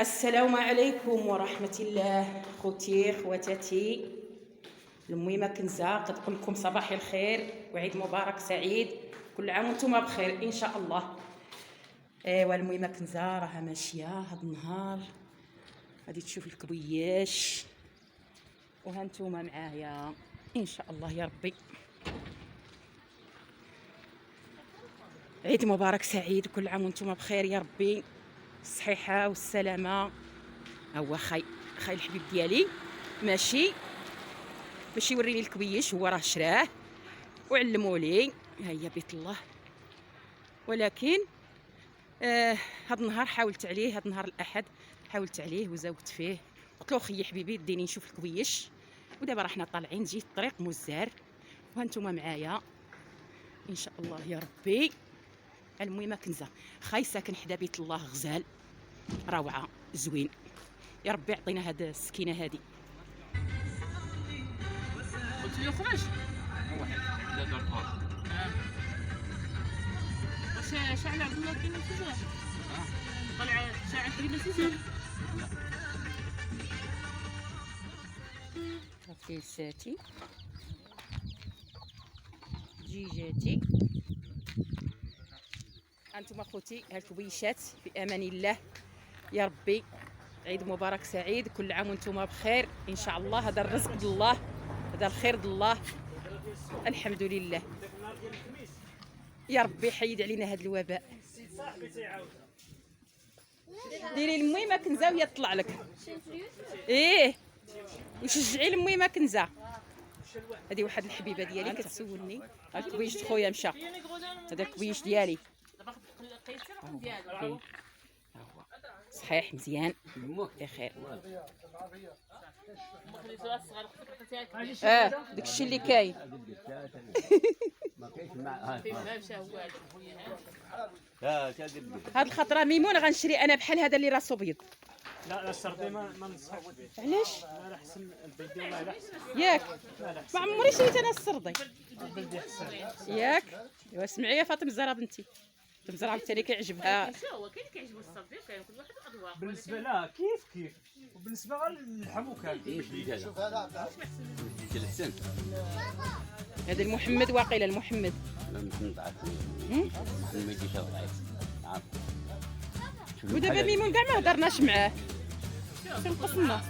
السلام عليكم ورحمة الله. خوتي خواتاتي المهمة كنزة كتقول لكم صباح الخير وعيد مبارك سعيد، كل عام وانتم بخير ان شاء الله. ايوا المهمة كنزة راها ماشية هاد النهار، غادي تشوفي الكبياش وها نتوما معايا ان شاء الله يا ربي. عيد مبارك سعيد وكل عام وانتم بخير يا ربي، الصحيحه والسلامه. هو خاي الحبيب ديالي ماشي باش يوريني الكبيش، هو راه شراه وعلموا لي. ها هي بيت الله، ولكن هاد النهار حاولت عليه، هاد النهار الاحد حاولت عليه وزوقت فيه، قلت له خيي حبيبي ديني نشوف الكبيش. ودابا راه حنا طالعين جيت الطريق مزار وهانتوما معايا ان شاء الله يا ربي. المهمه كنزه خاي ساكن حدا بيت الله، غزال روعه زوين، يا ربي يعطينا هاد السكينه هادي. قلت له خرج واحد لا دار واش شعل عبد الله كاين مسيسه طلع ساعه كاين مسيسه كيساتي دجيجاتي. انتم اخوتي هالكبيشات في امان الله يا ربي. عيد مبارك سعيد، كل عام وانتم بخير ان شاء الله. هذا الرزق ديال الله، هذا الخير ديال الله، الحمد لله يا ربي. حيد علينا هذا الوباء. ديري المهمه كنزه وهي تطلع لك ايه، وشجعي المهمه كنزه. هذه واحد الحبيبه ديالي كتسولني الكبيش خويا مشى، هذا الكبيش ديالي صحيح مزيان بخير. داكشي اللي كاين. هاد الخطره ميمونه غنشري انا بحال هذا اللي راسو بيض. لا السردي ما ننصحش. علاش؟ لا احسن البلدي والله لا احسن. ياك ما عمري شريت انا السردي. البلدي احسن ياك ايوا سمعي يا فاطمه الزهراء بنتي، فاطمه الزهراء بالتالي كيعجبها. هو كاين اللي كيعجبو الصديق وكاين كل واحد واذواق. بالنسبه لا كيف وبالنسبه غير للحم وكان هذا المحمد واقيلا المحمد ودابا ميمون كاع ما هضرناش معاه تنقصنا.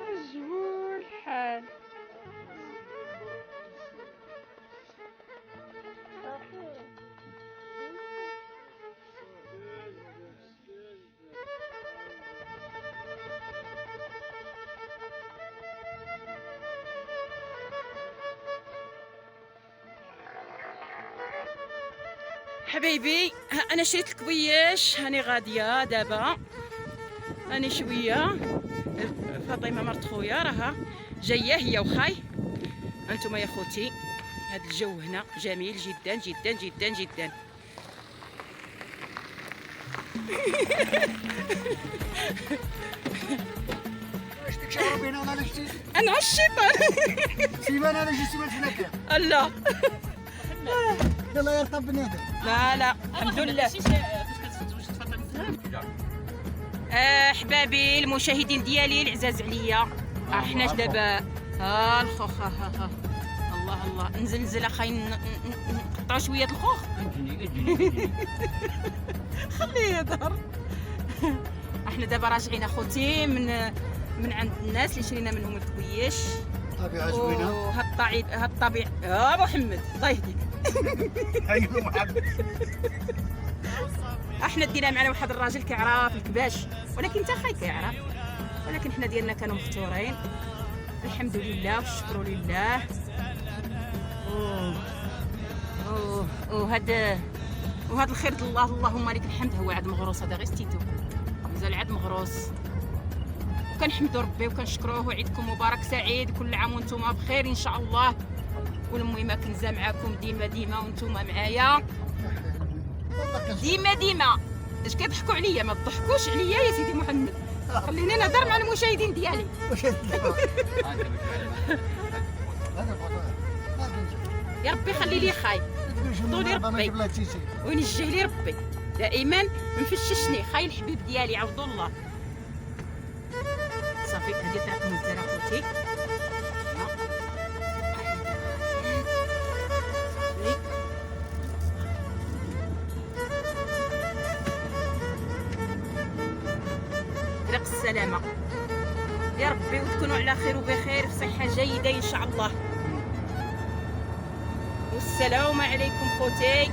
مجهول الحال. حبايبي انا شريت الكبياش، هاني غاديه دابا، هاني شويه. فاطمه مرت خويا راها جايه هي وخاي. انتم يا خوتي هذا الجو هنا جميل جدا جدا جدا جدا. واش ديك شهر بينا ولا شتي؟ انا الشيطان سيبان انا جي سيبان فينا الله يلا يرطب بنادم. لا الحمد لله. احبابي المشاهدين ديالي العزاز عليا، حنا دابا الخوخ ها الله الله، نزل اخاي نقطعوا شويه الخوخ. خليه يهضر. احنا دابا راجعين اخوتي من عند الناس اللي شرينا منهم الكويش. طبيعة زوينة. هالطبيعة محمد الله يهديك. ايوه محمد. احنا دينا معنا واحد الراجل كيعرف الكباش، ولكن انت خاي كيعرف، ولكن حنا ديالنا كانوا مختورين. الحمد لله والشكر لله. وهذا الخير ديال الله، اللهم لك الحمد. هو عاد مغروس، هذا غير ستيتو مازال عاد مغروس. وكنحمدوا ربي وكنشكروه. وعيدكم مبارك سعيد، كل عام وانتم بخير ان شاء الله. والمهمه كنزه معاكم ديما وانتم معايا ديما. اش كيضحكوا عليا؟ ما تضحكوش عليا يا سيدي محمد، خليني نهضر مع المشاهدين ديالي. يا ربي خلي لي خاي، طولي ربي وينجيه لي ربي دائما. منفششني خاي الحبيب ديالي عبد الله. صافي هذه طريقه مزدره اخوتي. طريق السلامه يا ربي، وتكونوا على خير وبخير في صحه جيده ان شاء الله. والسلام عليكم خوتي.